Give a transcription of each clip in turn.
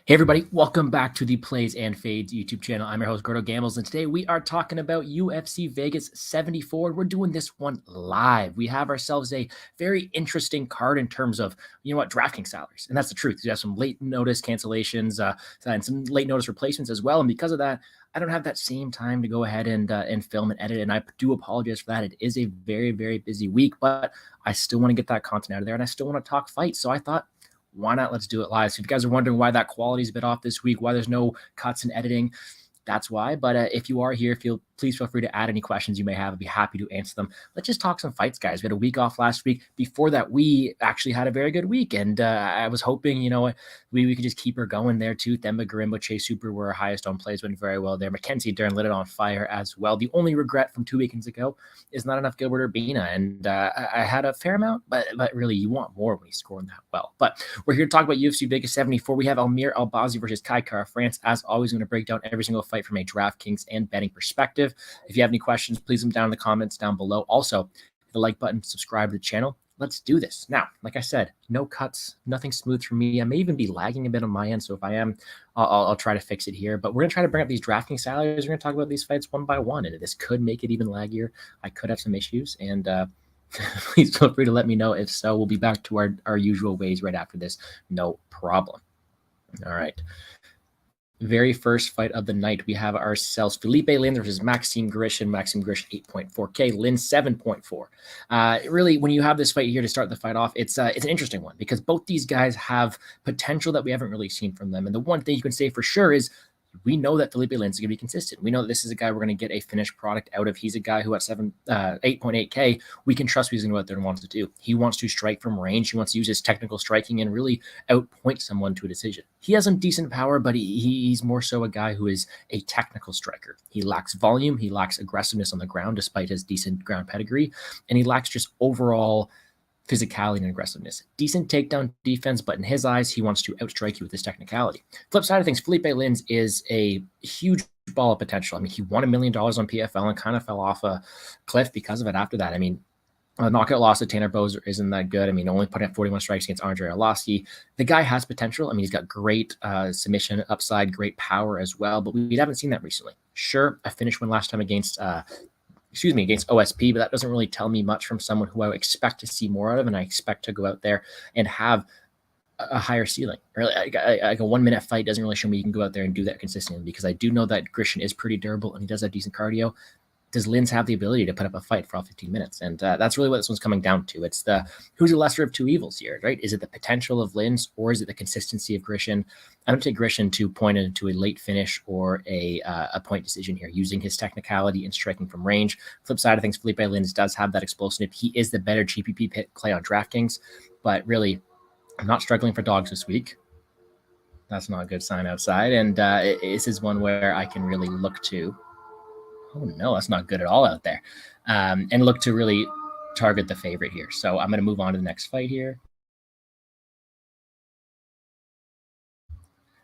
Hey everybody, welcome back to the Plays and Fades YouTube channel. I'm your host, Gordo Gambles, and today we are talking about UFC Vegas 74. We're doing this one live. We have ourselves a very interesting card in terms of, DraftKings salaries. And that's the truth. We have some late notice cancellations and some late notice replacements as well. And because of that, I don't have that same time to go ahead and film and edit. And I do apologize for that. It is a very, very busy week, but I still want to get that content out of there and I still want to talk fights. So I thought, why not? Let's do it live. So if you guys are wondering why that quality is a bit off this week, why there's no cuts and editing, that's why. But if you are here, please feel free to add any questions you may have. I'd be happy to answer them. Let's just talk some fights, guys. We had a week off last week. Before that, we actually had a very good week. And I was hoping, we could just keep her going there too. Themba Garimbo, Chase Super were our highest on plays, went very well there. Mackenzie Dern lit it on fire as well. The only regret from 2 weekends ago is not enough Gilbert Urbina. And I had a fair amount, but really you want more when he's scoring that well. But we're here to talk about UFC Vegas 74. We have Albazi versus Kai Kara France. As always, I'm going to break down every single fight from a DraftKings and betting perspective. If you have any questions, please leave them down in the comments down below. Also, hit the like button, subscribe to the channel. Let's do this. Now, like I said, no cuts, nothing smooth for me. I may even be lagging a bit on my end, so if I am, I'll try to fix it here. But we're going to try to bring up these DraftKings salaries. We're going to talk about these fights one by one, and this could make it even laggier. I could have some issues, and please feel free to let me know if so. We'll be back to our usual ways right after this. No problem. All right. Very first fight of the night, we have ourselves Felipe Lin versus Maxim Grishin. Maxim Grishin 8.4K, Lin 7.4. Really, when you have this fight here to start the fight off, it's an interesting one because both these guys have potential that we haven't really seen from them. And the one thing you can say for sure is we know that Felipe Lin's going to be consistent. We know that this is a guy we're going to get a finished product out of. He's a guy who at 8.8K, we can trust what he's going to go out there and wants to do. He wants to strike from range. He wants to use his technical striking and really outpoint someone to a decision. He has some decent power, but he's more so a guy who is a technical striker. He lacks volume. He lacks aggressiveness on the ground despite his decent ground pedigree. And he lacks just overall physicality and aggressiveness. Decent takedown defense, but in his eyes, he wants to outstrike you with his technicality. Flip side of things, Felipe Lins is a huge ball of potential. I mean, he won $1 million on PFL and kind of fell off a cliff because of it after that. I mean, a knockout loss to Tanner Boser isn't that good. I mean, only putting up 41 strikes against Andre Arlovski. The guy has potential. I mean, he's got great submission upside, great power as well, but we haven't seen that recently. Sure, I finished one last time against OSP, but that doesn't really tell me much from someone who I would expect to see more out of, and I expect to go out there and have a higher ceiling. Really, like a 1 minute fight doesn't really show me you can go out there and do that consistently because I do know that Grishin is pretty durable and he does have decent cardio. Does Lins have the ability to put up a fight for all 15 minutes? And that's really what this one's coming down to. It's who's the lesser of two evils here, right? Is it the potential of Lins or is it the consistency of Grishin? I'm going to take Grishin to point into a late finish or a point decision here using his technicality and striking from range. Flip side of things, Felipe Lins does have that explosiveness. He is the better GPP pick play on DraftKings, but really, I'm not struggling for dogs this week. That's not a good sign outside. And this is one where I can really look to. Oh, no, that's not good at all out there. And look to really target the favorite here. So I'm going to move on to the next fight here.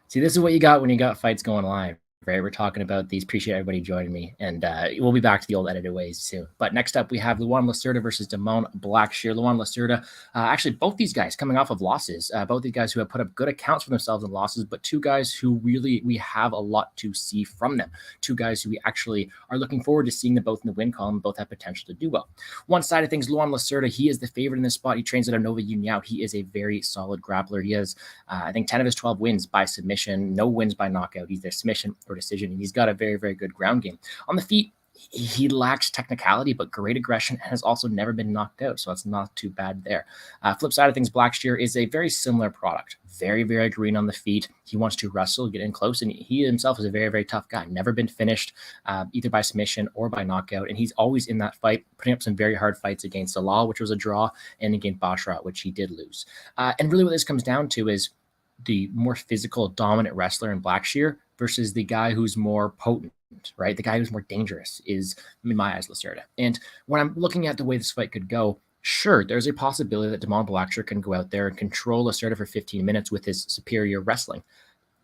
See, this is what you got when you got fights going live, right? We're talking about these. Appreciate everybody joining me. And we'll be back to the old edited ways soon. But next up, we have Luan Lacerta versus Damon Blackshear. Luan Lacerta, actually, both these guys coming off of losses. Both these guys who have put up good accounts for themselves in losses, but two guys who really we have a lot to see from them. Two guys who we actually are looking forward to seeing them both in the win column. Both have potential to do well. One side of things, Luan Lacerta, he is the favorite in this spot. He trains at Nova União. He is a very solid grappler. He has, I think, 10 of his 12 wins by submission. No wins by knockout. He's their submission or decision. And he's got a very, very good ground game. On the feet, he lacks technicality, but great aggression and has also never been knocked out. So it's not too bad there. Flip side of things, Blackshear is a very similar product. Very, very green on the feet. He wants to wrestle, get in close, and he himself is a very, very tough guy. Never been finished either by submission or by knockout, and he's always in that fight, putting up some very hard fights against Zalal, which was a draw, and against Basharat, which he did lose. And really what this comes down to is the more physical, dominant wrestler in Blackshear versus the guy who's more potent, right? The guy who's more dangerous is, in my eyes, Lacerta. And when I'm looking at the way this fight could go, sure, there's a possibility that Damon Blackshear can go out there and control Lacerta for 15 minutes with his superior wrestling.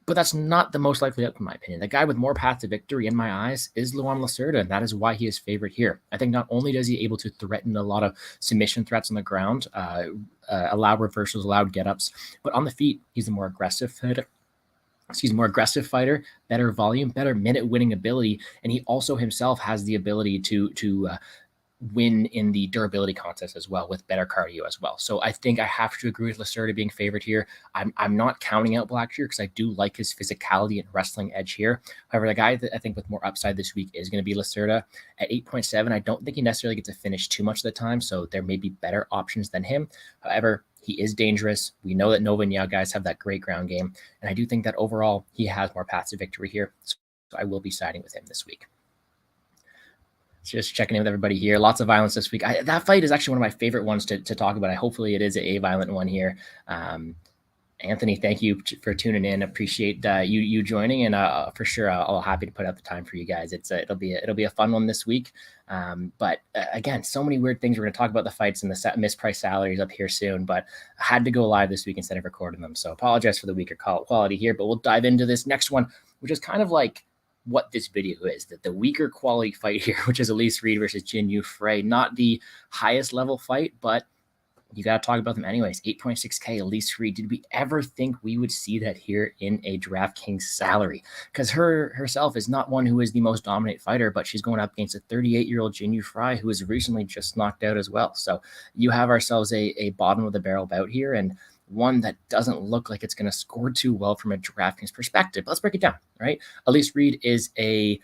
But that's not the most likely outcome, in my opinion. The guy with more path to victory, in my eyes, is Luan Lacerta, and that is why he is favorite here. I think not only does he able to threaten a lot of submission threats on the ground, allow reversals, allow get-ups, but on the feet, he's a more aggressive fighter. more aggressive fighter, better volume, better minute winning ability. And he also himself has the ability to win in the durability contest as well with better cardio as well. So I think I have to agree with Lacerta being favored here. I'm not counting out Blackshear because I do like his physicality and wrestling edge here. However, the guy that I think with more upside this week is going to be Lacerta at 8.7. I don't think he necessarily gets to finish too much of the time, so there may be better options than him. However, he is dangerous. We know that Nova and Yao guys have that great ground game, and I do think that overall he has more paths to victory here. So I will be siding with him this week. Just checking in with everybody here. Lots of violence this week. That fight is actually one of my favorite ones to talk about. Hopefully it is a violent one here. Anthony, thank you for tuning in. Appreciate you joining, and for sure I'll happy to put out the time for you guys. It'll be a fun one this week. But again, so many weird things. We're going to talk about the fights and the mispriced salaries up here soon, but I had to go live this week instead of recording them. So apologize for the weaker quality here, but we'll dive into this next one, which is kind of like what this video is, that the weaker quality fight here, which is Elise Reed versus Jinh Frey. Not the highest level fight, but you got to talk about them anyways. 8.6K, Elise Reed. Did we ever think we would see that here in a DraftKings salary? Because herself is not one who is the most dominant fighter, but she's going up against a 38-year-old Jinh Frey who was recently just knocked out as well. So you have ourselves a bottom of the barrel bout here, and one that doesn't look like it's going to score too well from a DraftKings perspective. Let's break it down, right? Elise Reed is a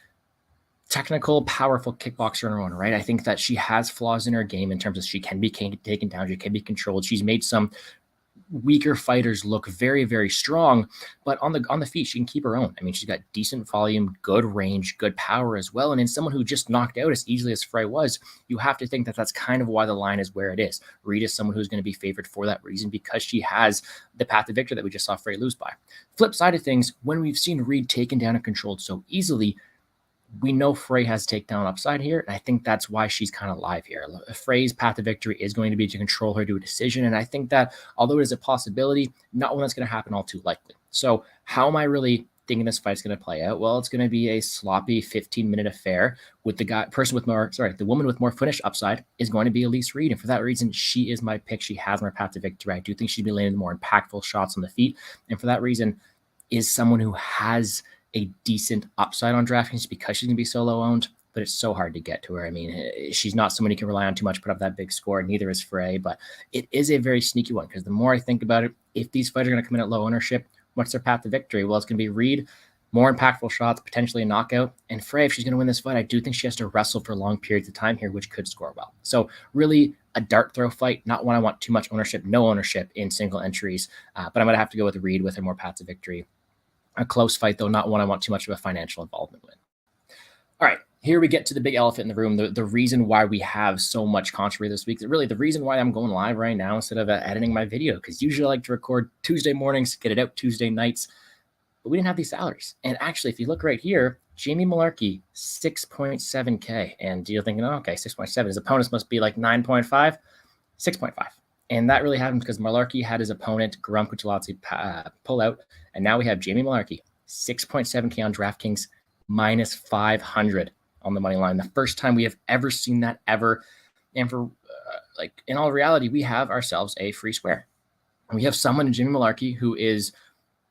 technical, powerful kickboxer in her own right. I think that she has flaws in her game in terms of she can be taken down, she can be controlled. She's made some weaker fighters look very, very strong, but on the feet, she can keep her own. I mean, she's got decent volume, good range, good power as well. And in someone who just knocked out as easily as Frey was, you have to think that that's kind of why the line is where it is. Reed is someone who's going to be favored for that reason because she has the path to victory that we just saw Frey lose by. Flip side of things, when we've seen Reed taken down and controlled so easily, we know Frey has takedown upside here, and I think that's why she's kind of live here. Frey's path to victory is going to be to control her to a decision, and I think that although it is a possibility, not one that's going to happen all too likely. So how am I really thinking this fight's going to play out? Well, it's going to be a sloppy 15-minute affair with the woman with more finish upside is going to be Elise Reed, and for that reason, she is my pick. She has more path to victory. I do think she'd be landing more impactful shots on the feet, and for that reason, is someone who has a decent upside on DraftKings because she's going to be so low owned, but it's so hard to get to her. I mean, she's not someone you can rely on too much, put up that big score. Neither is Frey, but it is a very sneaky one because the more I think about it, if these fighters are going to come in at low ownership, what's their path to victory? Well, it's going to be Reed, more impactful shots, potentially a knockout. And Frey, if she's going to win this fight, I do think she has to wrestle for long periods of time here, which could score well. So really a dart throw fight, not one I want too much ownership, no ownership in single entries, but I'm going to have to go with Reed with her more path to victory. A close fight, though, not one I want too much of a financial involvement with. All right, here we get to the big elephant in the room, the reason why we have so much controversy this week. Really, the reason why I'm going live right now instead of editing my video, because usually I like to record Tuesday mornings, get it out Tuesday nights, but we didn't have these salaries. And actually, if you look right here, Jamie Malarkey, 6.7K. And you're thinking, oh, okay, 6.7. His opponents must be like 9.5, 6.5. And that really happened because Malarkey had his opponent, Guram Kutulazzi, pull out. And now we have Jamie Malarkey, 6.7K on DraftKings, minus 500 on the money line. The first time we have ever seen that ever. And for in all reality, we have ourselves a free square. And we have someone in Jamie Malarkey who is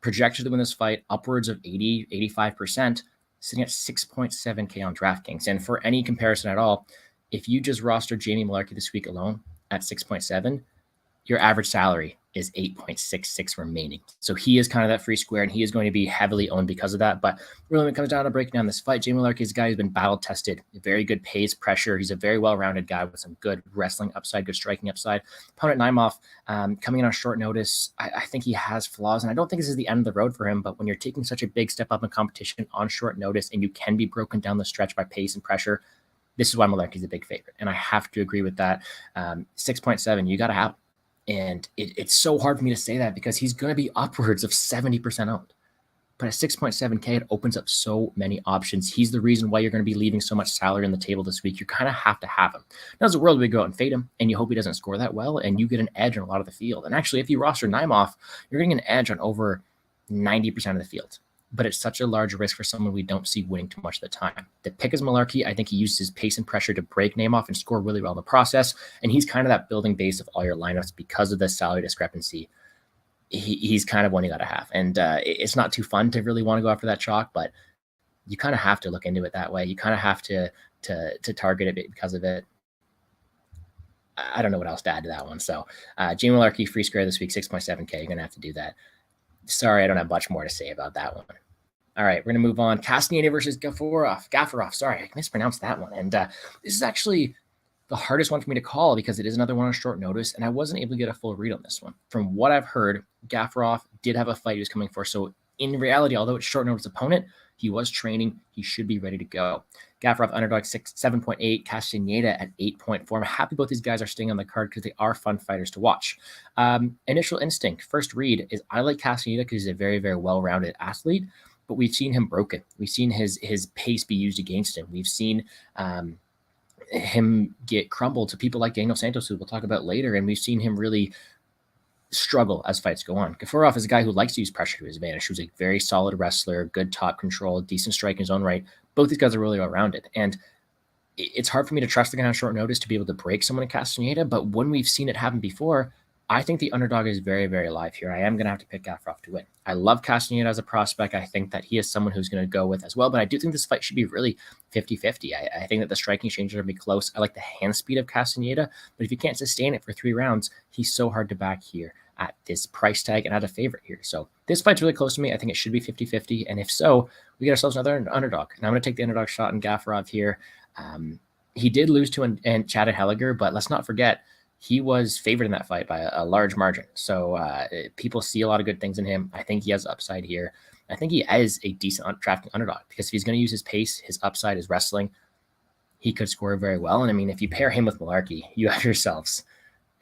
projected to win this fight upwards of 80, 85%, sitting at 6.7K on DraftKings. And for any comparison at all, if you just roster Jamie Malarkey this week alone at 6.7, your average salary is 8.66 remaining. So he is kind of that free square, and he is going to be heavily owned because of that. But really, when it comes down to breaking down this fight, Jamie Malarkey is a guy who's been battle-tested, very good pace, pressure. He's a very well-rounded guy with some good wrestling upside, good striking upside. Opponent Naimov, coming in on short notice, I think he has flaws, and I don't think this is the end of the road for him, but when you're taking such a big step up in competition on short notice, and you can be broken down the stretch by pace and pressure, this is why Malarkey's a big favorite, and I have to agree with that. 6.7, you got to have him. And it's so hard for me to say that because he's going to be upwards of 70% owned. But at 6.7K, it opens up so many options. He's the reason why you're going to be leaving so much salary on the table this week. You kind of have to have him. Now, there's a world where you go out and fade him, and you hope he doesn't score that well, and you get an edge on a lot of the field. And actually, if you roster Naimov, you're getting an edge on over 90% of the field. But it's such a large risk for someone we don't see winning too much of the time. The pick is Malarkey. I think he used his pace and pressure to break Naimov and score really well in the process. And he's kind of that building base of all your lineups because of the salary discrepancy. he's kind of one you got to have. And it's not too fun to really want to go after that chalk, but you kind of have to look into it that way. You kind of have to target it because of it. I don't know what else to add to that one. So Jinh Malarkey, free square this week, 6.7K. You're going to have to do that. Sorry, I don't have much more to say about that one. All right, we're going to move on. Castaneda versus Gaffarov. Sorry, I mispronounced that one. And this is actually the hardest one for me to call because it is another one on short notice, and I wasn't able to get a full read on this one. From what I've heard, Gaffarov did have a fight he was coming for. So in reality, although it's short notice opponent, he was training. He should be ready to go. Gaffarov underdog 7.8, Castaneda at 8.4. I'm happy both these guys are staying on the card because they are fun fighters to watch. Initial instinct, first read is I like Castaneda because he's a very, very well-rounded athlete, but we've seen him broken. We've seen his pace be used against him. We've seen him get crumbled to people like Daniel Santos, who we'll talk about later, and we've seen him really struggle as fights go on. Gaffarov is a guy who likes to use pressure to his advantage, who's a very solid wrestler, good top control, decent strike in his own right. Both these guys are really well-rounded, and it's hard for me to trust the guy on short notice to be able to break someone in Castaneda, but when we've seen it happen before, I think the underdog is very, very live here. I am going to have to pick Gaffarov to win. I love Castaneda as a prospect. I think that he is someone who's going to go with as well, but I do think this fight should be really 50-50. I think that the striking exchanges are going to be close. I like the hand speed of Castaneda, but if you can't sustain it for 3 rounds, he's so hard to back here at this price tag and at a favorite here. So this fight's really close to me. I think it should be 50-50, and if so, we get ourselves another underdog. And I'm going to take the underdog shot in Gaffarov here. He did lose to Chad Helliger, but let's not forget, he was favored in that fight by a large margin. So people see a lot of good things in him. I think he has upside here. I think he is a decent DraftKings underdog because if he's going to use his pace, his upside, his wrestling, he could score very well. And I mean, if you pair him with Malarkey, you have yourselves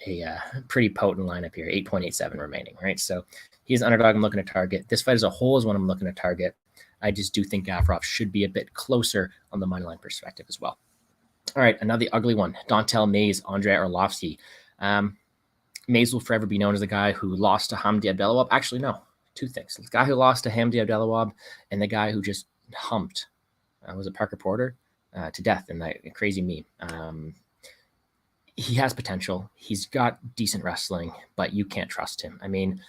a pretty potent lineup here, 8.87 remaining, right? So he's an underdog I'm looking to target. This fight as a whole is one I'm looking to target. I just do think Gaffarov should be a bit closer on the money line perspective as well. All right, another ugly one. Dontel Mays, Andrei Arlovski. Mays will forever be known as the guy who lost to Hamdi Abdelawab. Actually, no, 2 things. The guy who lost to Hamdi Abdelawab and the guy who just humped, was it Parker Porter, to death in that crazy meme. He has potential. He's got decent wrestling, but you can't trust him. I mean,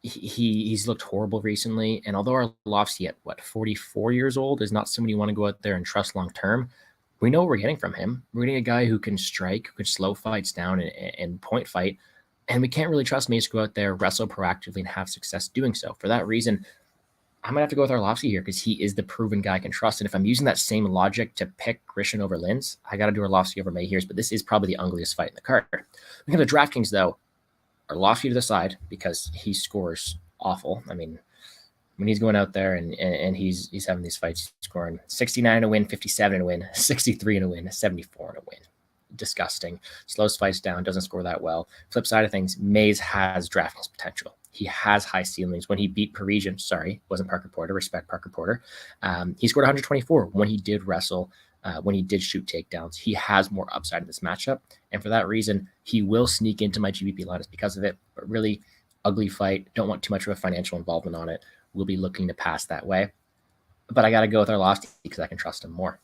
he's looked horrible recently, and although Arlovski at 44 years old is not somebody you want to go out there and trust long-term, we know what we're getting from him. We're getting a guy who can strike, who can slow fights down and point fight. And we can't really trust Mace to go out there, wrestle proactively, and have success doing so. For that reason, I'm going to have to go with Arlovski here because he is the proven guy I can trust. And if I'm using that same logic to pick Grishin over Linz, I got to do Arlovski over Mayhears. But this is probably the ugliest fight in the card. We have the DraftKings, though. Arlovski to the side because he scores awful. I mean, when he's going out there and he's having these fights, scoring 69 in a win, 57 in a win, 63 in a win, 74 in a win. Disgusting. Slows fights down, doesn't score that well. Flip side of things, Mays has DraftKings potential. He has high ceilings. When he beat Parisian, wasn't Parker Porter, respect Parker Porter. He scored 124 when he did wrestle, when he did shoot takedowns. He has more upside in this matchup. And for that reason, he will sneak into my GBP lineups because of it. But really ugly fight. Don't want too much of a financial involvement on it. We'll be looking to pass that way. But I got to go with Arlovski because I can trust him more.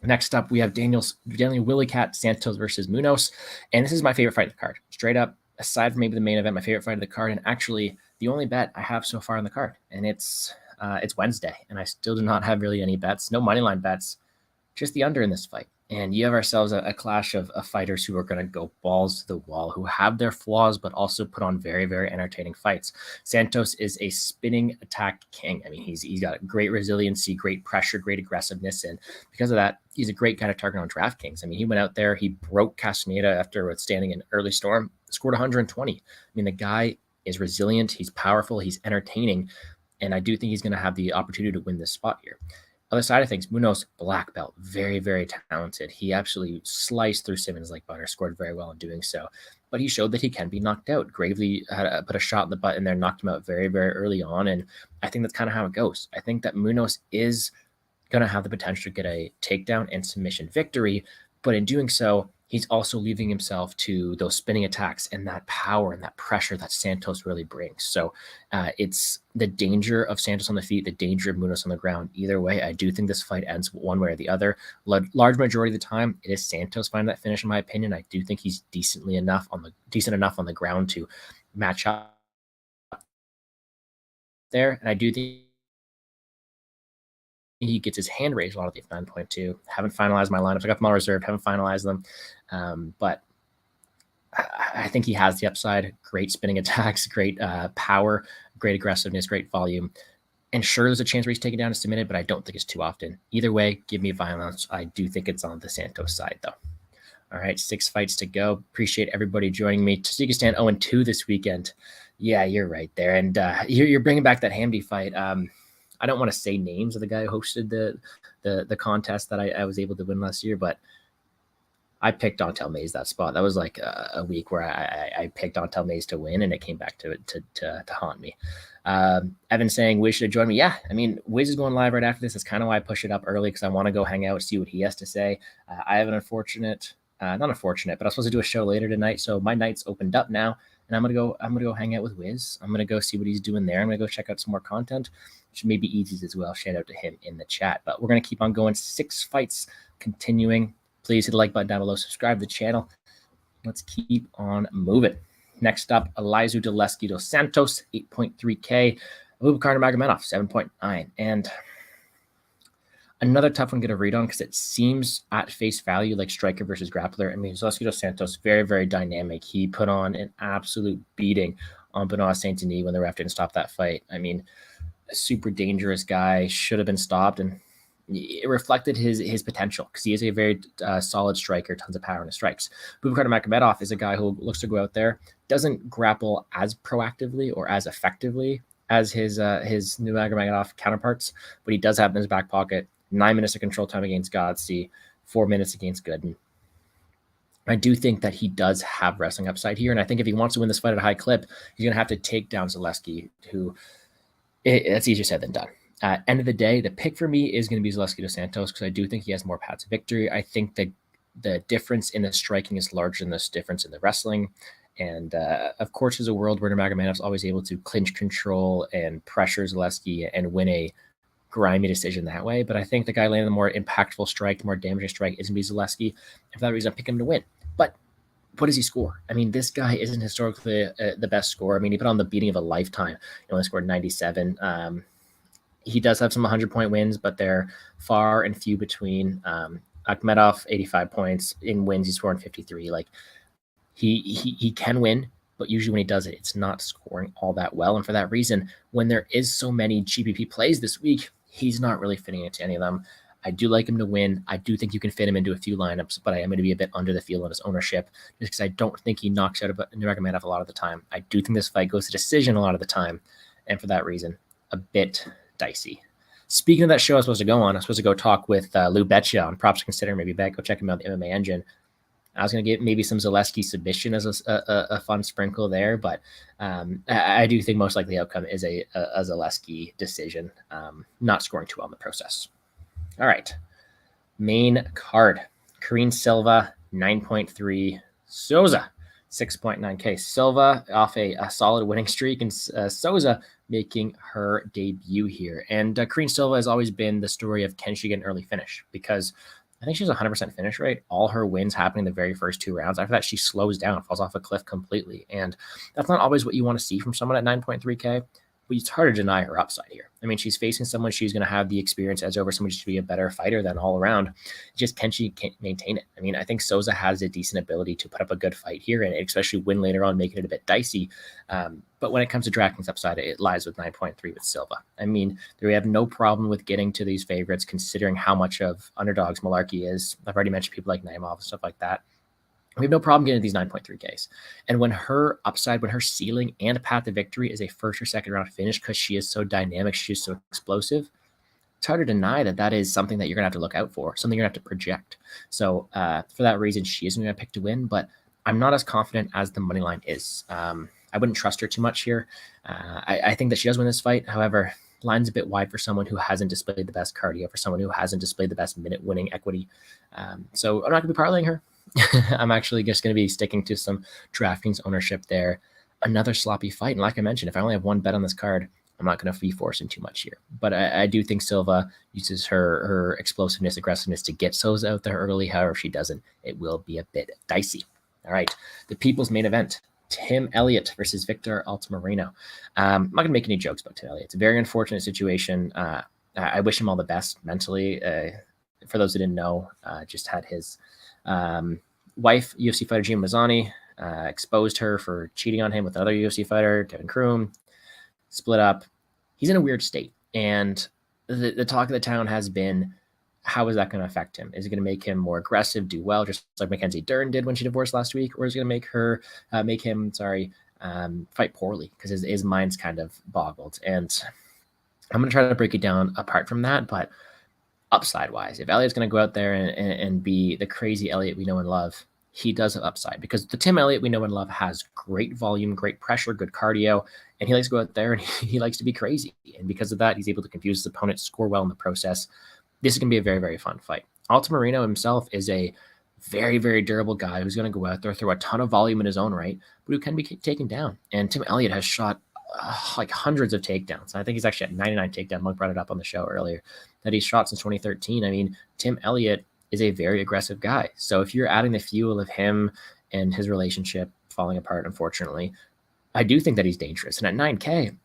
Next up, we have Daniel Willy Cat Santos versus Munoz. And this is my favorite fight in the card. Straight up, aside from maybe the main event, my favorite fight of the card, and actually the only bet I have so far on the card. And it's Wednesday, and I still do not have really any bets. No money line bets, just the under in this fight. And you have ourselves a clash of fighters who are going to go balls to the wall, who have their flaws, but also put on very, very entertaining fights. Santos is a spinning attack king. I mean, he's got great resiliency, great pressure, great aggressiveness. And because of that, he's a great guy to target on DraftKings. I mean, he went out there, he broke Castaneda after withstanding an early storm, scored 120. I mean, the guy is resilient, he's powerful, he's entertaining. And I do think he's going to have the opportunity to win this spot here. Other side of things, Munoz, black belt, very, very talented. He absolutely sliced through Simmons like butter, scored very well in doing so. But he showed that he can be knocked out. Gravely had put a shot in the butt in there, knocked him out very, very early on. And I think that's kind of how it goes. I think that Munoz is going to have the potential to get a takedown and submission victory. But in doing so, he's also leaving himself to those spinning attacks and that power and that pressure that Santos really brings. So it's the danger of Santos on the feet, the danger of Munoz on the ground. Either way, I do think this fight ends one way or the other. Large majority of the time, it is Santos finding that finish, in my opinion. I do think he's decent enough on the ground to match up there. And I do think he gets his hand raised a lot at the 9.2. Haven't finalized my lineups. I got them all reserved. Haven't finalized them. But I think he has the upside. Great spinning attacks, great power, great aggressiveness, great volume. And sure, there's a chance where he's taken down and submitted, but I don't think it's too often. Either way, give me violence. I do think it's on the Santos side, though. All right, 6 fights to go. Appreciate everybody joining me. Tajikistan 0-2 this weekend. Yeah, you're right there. And you're bringing back that Hamdi fight. I don't want to say names of the guy who hosted the contest that I was able to win last year, but I picked Dontel Mays that spot. That was like a week where I picked Dontel Mays to win, and it came back to haunt me. Evan saying Wiz should join me. Yeah, I mean, Wiz is going live right after this. That's kind of why I push it up early, because I want to go hang out, see what he has to say. I have an unfortunate, not unfortunate, but I was supposed to do a show later tonight, so my night's opened up now, and I'm gonna go hang out with Wiz. I'm gonna go see what he's doing there. I'm gonna go check out some more content, which may be easy as well. Shout out to him in the chat. But we're gonna keep on going. 6 fights continuing. Please hit the like button down below. Subscribe to the channel. Let's keep on moving. Next up, Elise Zoleski dos Santos, 8.3K. Abubakar Nurmagomedov, 7.9. And another tough one to get a read on, because it seems at face value like striker versus grappler. I mean, Zoleski dos Santos, very, very dynamic. He put on an absolute beating on Benoit Saint-Denis when the ref didn't stop that fight. I mean, a super dangerous guy, should have been stopped, and it reflected his potential, because he is a very solid striker, tons of power in his strikes. Abubakar Nurmagomedov is a guy who looks to go out there, doesn't grapple as proactively or as effectively as his Nurmagomedov counterparts, but he does have in his back pocket 9 minutes of control time against Godsey, 4 minutes against Gooden. I do think that he does have wrestling upside here, and I think if he wants to win this fight at a high clip, he's going to have to take down Zoleski, who that's easier said than done. End of the day, the pick for me is going to be Zoleski dos Santos, because I do think he has more paths to victory. I think that the difference in the striking is larger than this difference in the wrestling. And of course, there's a world where Nurmagomedov's always able to clinch control and pressure Zoleski and win a grimy decision that way. But I think the guy landing the more impactful strike, the more damaging strike, is going to be Zoleski. And for that reason, I'm picking him to win. But what does he score? I mean, this guy isn't historically the best scorer. I mean, he put on the beating of a lifetime. He only scored 97. He does have some 100-point wins, but they're far and few between. Akhmedov, 85 points. In wins, he's scoring 53. Like, he can win, but usually when he does it, it's not scoring all that well. And for that reason, when there is so many GPP plays this week, he's not really fitting into any of them. I do like him to win. I do think you can fit him into a few lineups, but I am going to be a bit under the field on his ownership, just because I don't think he knocks out Nurmagomedov a lot of the time. I do think this fight goes to decision a lot of the time, and for that reason, a bit dicey. Speaking of that show I was supposed to go on, I was supposed to go talk with Lou Betcha on props to consider, maybe bet. Go check him out, the MMA Engine. I was going to get maybe some Zoleski submission as a fun sprinkle there, but I do think most likely the outcome is a Zoleski decision, not scoring too well in the process. All right. Main card. Karine Silva, 9.3. Soza, 6.9K. Silva off a solid winning streak, and Soza making her debut here. And Karine Silva has always been the story of, can she get an early finish? Because I think she's 100% finish rate. All her wins happen in the very first 2 rounds. After that, she slows down, falls off a cliff completely. And that's not always what you want to see from someone at 9.3K, but it's hard to deny her upside here. I mean, she's facing someone she's going to have the experience edge over, someone who should be a better fighter than all around. Just can she maintain it? I mean, I think Soza has a decent ability to put up a good fight here, and especially win later on, making it a bit dicey. But when it comes to DraftKings upside, it lies with 9.3 with Silva. I mean, we have no problem with getting to these favorites, considering how much of underdogs Malarkey is. I've already mentioned people like Naimov and stuff like that. We have no problem getting these 9.3Ks. And when her upside, when her ceiling and path to victory is a first or second round finish, because she is so dynamic, she is so explosive, it's hard to deny that that is something that you're going to have to look out for, something you're going to have to project. So for that reason, she isn't going to pick to win, but I'm not as confident as the money line is. I wouldn't trust her too much here. I think that she does win this fight. However, line's a bit wide for someone who hasn't displayed the best cardio, for someone who hasn't displayed the best minute winning equity. So I'm not going to be parlaying her. I'm actually just going to be sticking to some DraftKings ownership there. Another sloppy fight. And like I mentioned, if I only have one bet on this card, I'm not going to be forcing too much here. But I do think Silva uses her explosiveness, aggressiveness to get Soza out there early. However, if she doesn't, it will be a bit dicey. All right, the people's main event. Tim Elliott versus Victor Altamarino. I'm not going to make any jokes about Tim Elliott. It's a very unfortunate situation. I wish him all the best mentally. For those who didn't know, just had his wife, UFC fighter Ginh Mazzani, exposed her for cheating on him with another UFC fighter, Kevin Kroom, split up. He's in a weird state. And the talk of the town has been, how is that going to affect him? Is it going to make him more aggressive, do well, just like Mackenzie Dern did when she divorced last week? Or is it going to make him fight poorly because his mind's kind of boggled? And I'm going to try to break it down apart from that, but upside-wise, if Elliott's going to go out there and be the crazy Elliott we know and love, he does have upside, because the Tim Elliott we know and love has great volume, great pressure, good cardio, and he likes to go out there and he likes to be crazy. And because of that, he's able to confuse his opponent, score well in the process. This is going to be a very, very fun fight. Altamarino himself is a very, very durable guy who's going to go out there, throw a ton of volume in his own right, but who can be taken down. And Tim Elliott has shot like hundreds of takedowns. I think he's actually at 99 takedown. Monk brought it up on the show earlier that he's shot since 2013. I mean, Tim Elliott is a very aggressive guy. So if you're adding the fuel of him and his relationship falling apart, unfortunately, I do think that he's dangerous. And at 9K,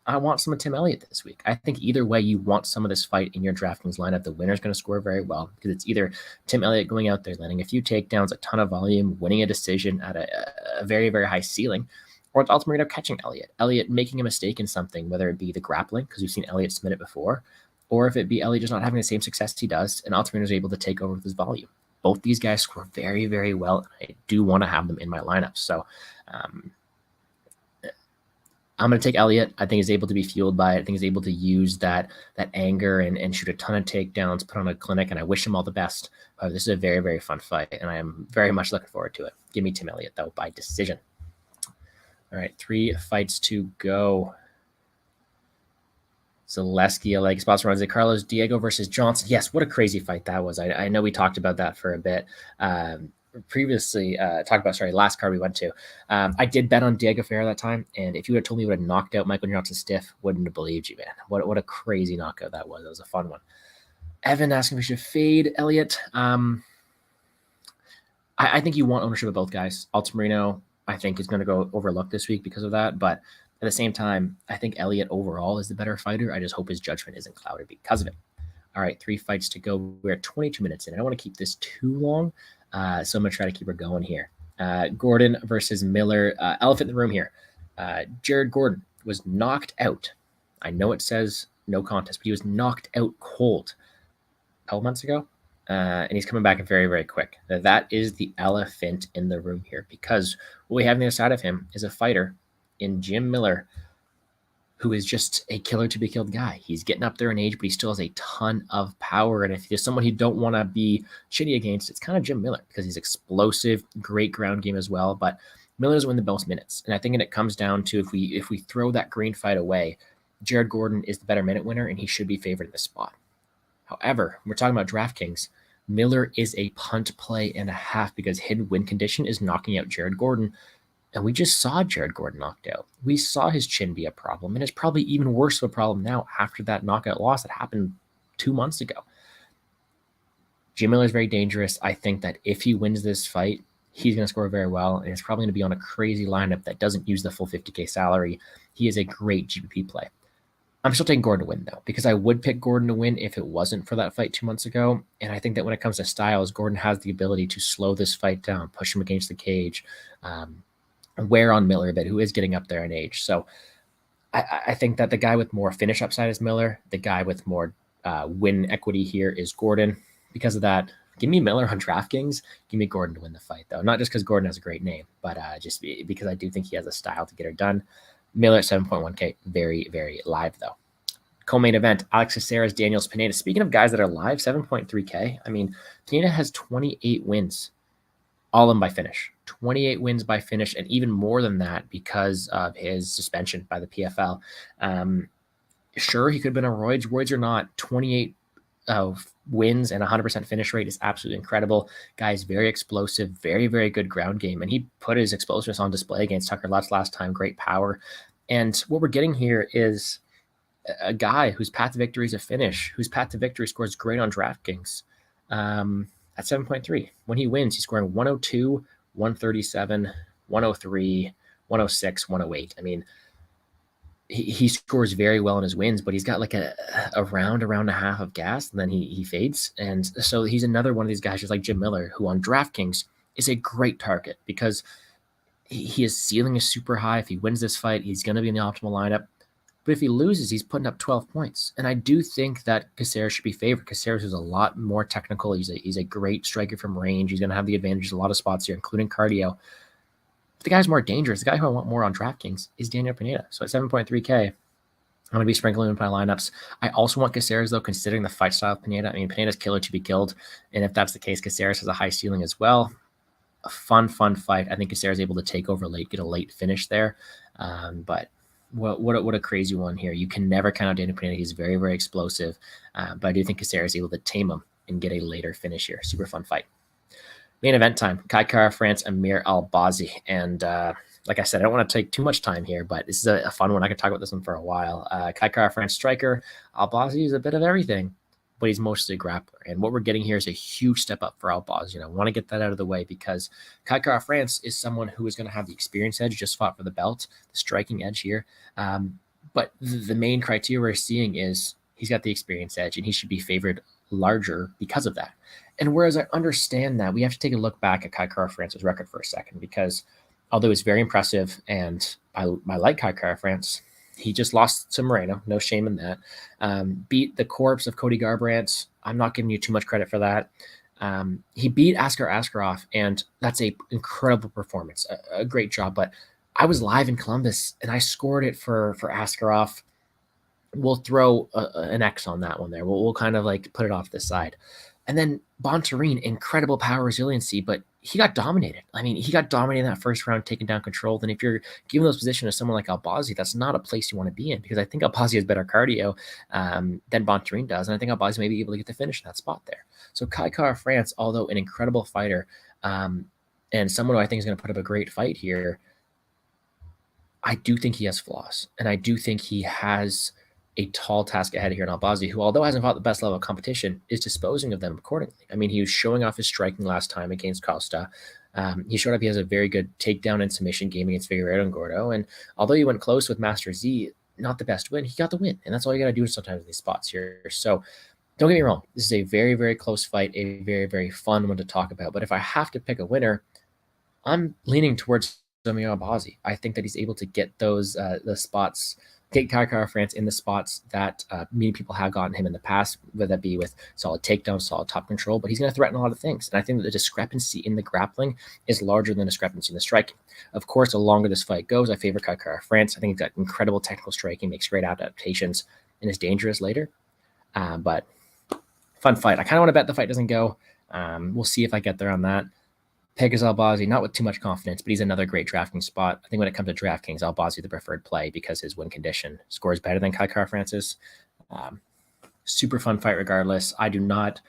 I want some of Tim Elliott this week. I think either way, you want some of this fight in your DraftKings lineup. The winner's going to score very well, because it's either Tim Elliott going out there, landing a few takedowns, a ton of volume, winning a decision at a very, very high ceiling, or it's Altamarino catching Elliott making a mistake in something, whether it be the grappling, because we've seen Elliott submit it before, or if it be Elliott just not having the same success he does, and Altamarino is able to take over with his volume. Both these guys score very, very well, and I do want to have them in my lineup. So I'm going to take Elliott. I think he's able to be fueled by it. I think he's able to use that anger and shoot a ton of takedowns, put on a clinic, and I wish him all the best. This is a very, very fun fight, and I am very much looking forward to it. Give me Tim Elliott, though, by decision. All right, 3 fights to go. Zoleski, like spots runs it. Carlos Diego versus Johnson. Yes, what a crazy fight that was. I know we talked about that for a bit. Previously last card we went to. I did bet on Diego Ferreira that time, and if you would have told me he would have knocked out Michael Johnson stiff, wouldn't have believed you, man. What a crazy knockout that was. That was a fun one. Evan asking if we should fade Elliott. I think you want ownership of both guys. Altamarino, I think, is going to go overlooked this week because of that, but at the same time, I think Elliott overall is the better fighter. I just hope his judgment isn't clouded because of it. All right, 3 fights to go. We're at 22 minutes in. I don't want to keep this too long, so I'm going to try to keep her going here. Gordon versus Miller. Elephant in the room here. Jared Gordon was knocked out. I know it says no contest, but he was knocked out cold a couple months ago, and he's coming back very, very quick. Now, that is the elephant in the room here, because what we have on the other side of him is a fighter in Jim Miller, who is just a killer to be killed guy. He's getting up there in age, but he still has a ton of power. And if there's someone you don't want to be shitty against, it's kind of Jim Miller, because he's explosive, great ground game as well. But Miller doesn't win the most minutes. And I think it comes down to, if we throw that green fight away, Jared Gordon is the better minute winner, and he should be favored in this spot. However, we're talking about DraftKings. Miller is a punt play and a half, because hidden win condition is knocking out Jared Gordon. And we just saw Jared Gordon knocked out. We saw his chin be a problem, and it's probably even worse of a problem now after that knockout loss that happened 2 months ago. Jim Miller is very dangerous. I think that if he wins this fight, he's going to score very well, and it's probably going to be on a crazy lineup that doesn't use the full 50K salary. He is a great GPP play. I'm still taking Gordon to win, though, because I would pick Gordon to win if it wasn't for that fight 2 months ago. And I think that when it comes to styles, Gordon has the ability to slow this fight down, push him against the cage, wear on Miller a bit, who is getting up there in age. So I think that the guy with more finish upside is Miller. The guy with more win equity here is Gordon. Because of that, give me Miller on DraftKings. Give me Gordon to win the fight, though. Not just because Gordon has a great name, but just because I do think he has a style to get her done. Miller at 7.1K, very, very live, though. Co-main event, Alex Caceres, Daniels, Pineda. Speaking of guys that are live, 7.3K. I mean, Pineda has 28 wins, all of them by finish. 28 wins by finish, and even more than that because of his suspension by the PFL. Sure, he could have been on roids. Roids or not, 28 wins and 100% finish rate is absolutely incredible. Guy's very explosive, very, very good ground game, and he put his explosiveness on display against Tucker Lutz last time. Great power. And what we're getting here is a guy whose path to victory is a finish, whose path to victory scores great on DraftKings at 7.3. When he wins, he's scoring 102, 137, 103, 106, 108. I mean, he scores very well in his wins, but he's got like a round and a half of gas, and then he fades. And so he's another one of these guys just like Jim Miller, who on DraftKings is a great target because his ceiling is super high. If he wins this fight, he's going to be in the optimal lineup. But if he loses, he's putting up 12 points. And I do think that Caceres should be favored. Caceres is a lot more technical. He's a great striker from range. He's going to have the advantage in a lot of spots here, including cardio. The guy's more dangerous. The guy who I want more on DraftKings is Daniel Pineda. So at 7.3K, I'm going to be sprinkling in my lineups. I also want Caceres, though, considering the fight style of Pineda. I mean, Pineda's killer to be killed. And if that's the case, Caceres has a high ceiling as well. A fun fight. I think Caceres is able to take over late, get a late finish there. But what a crazy one here. You can never count out Daniel Pineda. He's very, very explosive. But I do think Caceres is able to tame him and get a later finish here. Super fun fight. Main event time, Kai Kara-France, Amir Albazi. And like I said, I don't want to take too much time here, but this is a fun one. I could talk about this one for a while. Kai Kara-France striker. Albazi is a bit of everything, but he's mostly a grappler. And what we're getting here is a huge step up for Albazi. And I want to get that out of the way because Kai Kara-France is someone who is going to have the experience edge, just fought for the belt, the striking edge here. But the main criteria we're seeing is he's got the experience edge, and he should be favored larger because of that. And whereas I understand that, we have to take a look back at Kai Kara-France's record for a second, because although it's very impressive and I like Kai Kara-France, he just lost to Moreno. No shame in that. Beat the corpse of Cody Garbrandt. I'm not giving you too much credit for that. He beat Askar Askarov, and that's a incredible performance, a great job. But I was live in Columbus, and I scored it for Askarov. We'll throw an X on that one there. We'll kind of like put it off this side. And then Bontarine, incredible power resiliency, but he got dominated. I mean, he got dominated in that first round, taking down control. Then if you're giving those positions to someone like Albazi, that's not a place you want to be in, because I think Albazi has better cardio than Bontarine does. And I think Albazi may be able to get the finish in that spot there. So Kai Kara-France, although an incredible fighter and someone who I think is going to put up a great fight here, I do think he has flaws. And I do think he has a tall task ahead here in Albazi, who, although hasn't fought the best level of competition, is disposing of them accordingly. I mean, he was showing off his striking last time against Costa. He showed up he has a very good takedown and submission game against Figueiredo and Gordo. And although he went close with Master Z, not the best win, he got the win. And that's all you got to do sometimes in these spots here. So don't get me wrong. This is a very, very close fight, a very, very fun one to talk about. But if I have to pick a winner, I'm leaning towards Amir Albazi. I think that he's able to get those the spots, get Kai Kara-France in the spots that many people have gotten him in the past, whether that be with solid takedown, solid top control, but he's going to threaten a lot of things. And I think that the discrepancy in the grappling is larger than the discrepancy in the striking. Of course, the longer this fight goes, I favor Kai Kara-France. I think he's got incredible technical striking, makes great adaptations, and is dangerous later. But fun fight. I kind of want to bet the fight doesn't go. We'll see if I get there on that. Pick is Albazi, not with too much confidence, but he's another great DraftKings spot. I think when it comes to DraftKings, Albazi the preferred play because his win condition scores better than Kai Kara-France's. Super fun fight regardless. I do not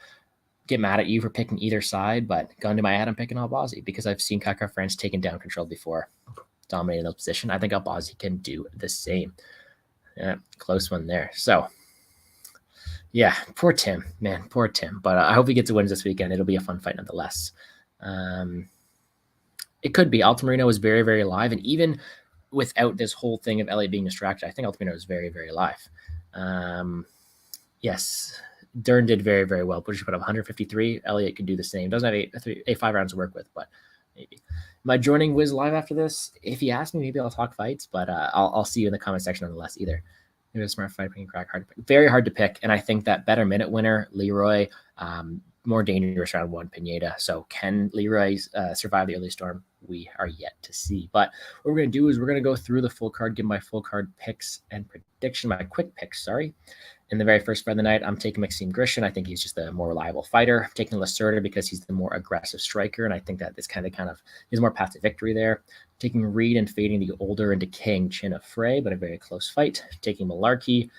get mad at you for picking either side, but gun to my head, I'm picking Albazi because I've seen Kai Kara-France taken down control before, dominating those position. I think Albazi can do the same. Yeah, close one there. So, yeah, poor Tim, man, poor Tim. But I hope he gets a win this weekend. It'll be a fun fight nonetheless. It could be. Altamarino was very, very live, and even without this whole thing of Elliott being distracted, I think Altamarino was very, very live. Yes, Dern did very, very well. Push put up 153. Elliott could do the same. Doesn't have 5 rounds to work with, but maybe. Am I joining Wiz live after this? If he asks me, maybe I'll talk fights, but I'll see you in the comment section nonetheless. Either. Maybe a smart fight picking crack, hard to pick. Very hard to pick, and I think that better minute winner Leroy. More dangerous round 1, Pineda. So can Leroy survive the early storm? We are yet to see. But what we're going to do is we're going to go through the full card, give my full card picks and prediction, my quick picks, sorry. In the very first fight of the night, I'm taking Maxim Grishin. I think he's just the more reliable fighter. I'm taking Lacerta because he's the more aggressive striker, and I think that this kind of he's more path to victory there. Taking Reed and fading the older and decaying chin of Frey, but a very close fight. Taking Malarkey.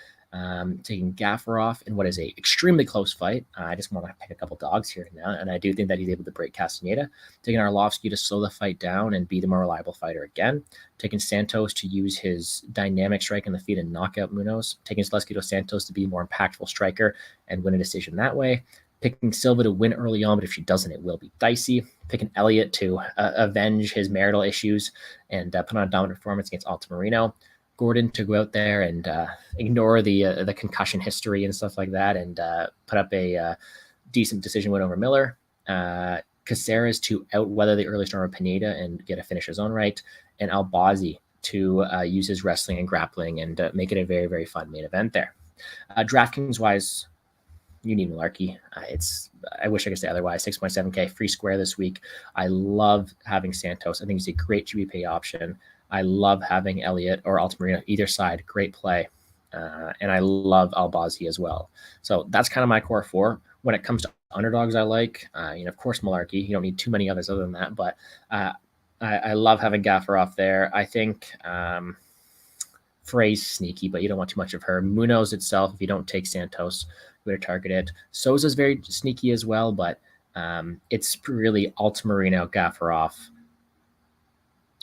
Taking Gaffarov in what is a extremely close fight. I just want to pick a couple dogs here now, and I do think that he's able to break Castaneda. Taking Arlovski to slow the fight down and be the more reliable fighter again. Taking Santos to use his dynamic strike in the feet and knock out Munoz. Taking Zoleski to Santos to be a more impactful striker and win a decision that way. Picking Silva to win early on, but if she doesn't, it will be dicey. Picking Elliott to avenge his marital issues and put on a dominant performance against Altamarino. Gordon to go out there and ignore the concussion history and stuff like that and put up a decent decision win over Miller. Caceres to outweather the early storm of Pineda and get a finish his own right. And Albazi to use his wrestling and grappling and make it a very, very fun main event there. DraftKings-wise, you need Malarkey. I wish I could say otherwise. 6.7K free square this week. I love having Santos. I think he's a great GBP option. I love having Elliott or Altamarino either side. Great play. And I love Albazi as well. So that's kind of my core four. When it comes to underdogs, I like, of course, Malarkey. You don't need too many others other than that. But I love having Gaffarov there. I think Frey's sneaky, but you don't want too much of her. Munoz itself, if you don't take Santos, you would target it. Soza's very sneaky as well, but it's really Altamarino, Gaffarov,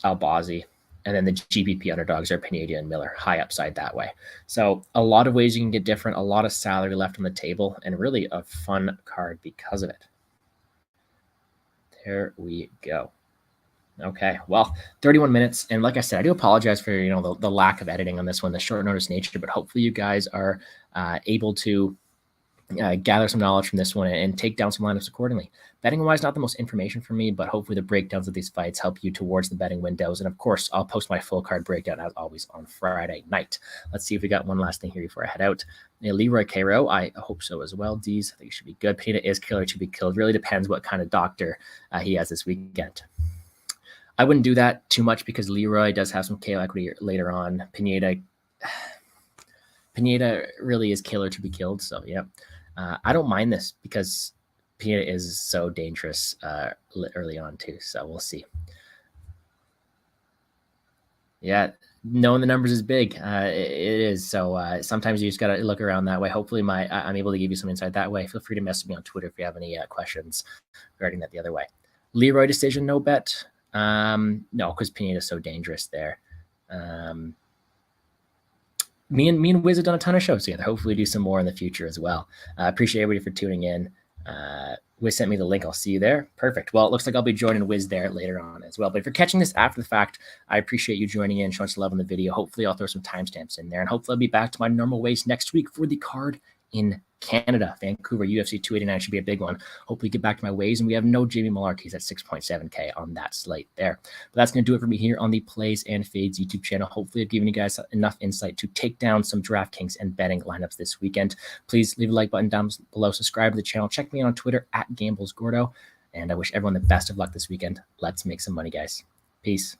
Albazi, and then the GBP underdogs are Pineda and Miller, high upside that way. So a lot of ways you can get different, a lot of salary left on the table, and really a fun card because of it. There we go. Okay, well, 31 minutes. And like I said, I do apologize for, the lack of editing on this one, the short notice nature, but hopefully you guys are able to gather some knowledge from this one and take down some lineups accordingly. Betting wise, not the most information for me, but hopefully the breakdowns of these fights help you towards the betting windows. And of course, I'll post my full card breakdown as always on Friday night. Let's see if we got one last thing here before I head out. Leroy Cairo, I hope so as well. D's, I think it should be good. Pineda is killer to be killed. Really depends what kind of doctor he has this weekend. I wouldn't do that too much because Leroy does have some KO equity later on. Pineda really is killer to be killed. So, yeah. I don't mind this because Pineda is so dangerous early on too. So we'll see. Yeah, knowing the numbers is big. It is. So sometimes you just got to look around that way. Hopefully I'm able to give you some insight that way. Feel free to message me on Twitter if you have any questions regarding that the other way. Leroy decision, no bet. No, because Pineda is so dangerous there. Me and Wiz have done a ton of shows together. Hopefully do some more in the future as well. Appreciate everybody for tuning in. Wiz sent me the link. I'll see you there. Perfect. Well, it looks like I'll be joining Wiz there later on as well. But if you're catching this after the fact, I appreciate you joining in, showing some love on the video. Hopefully I'll throw some timestamps in there. And hopefully I'll be back to my normal ways next week for the card in Canada. Vancouver, UFC 289 should be a big one. Hopefully get back to my ways. And we have no Jamie Malarkey's at 6.7K on that slate there. But that's going to do it for me here on the Plays and Fades YouTube channel. Hopefully I've given you guys enough insight to take down some DraftKings and betting lineups this weekend. Please leave a like button down below. Subscribe to the channel. Check me out on Twitter @GamblesGordo. And I wish everyone the best of luck this weekend. Let's make some money, guys. Peace.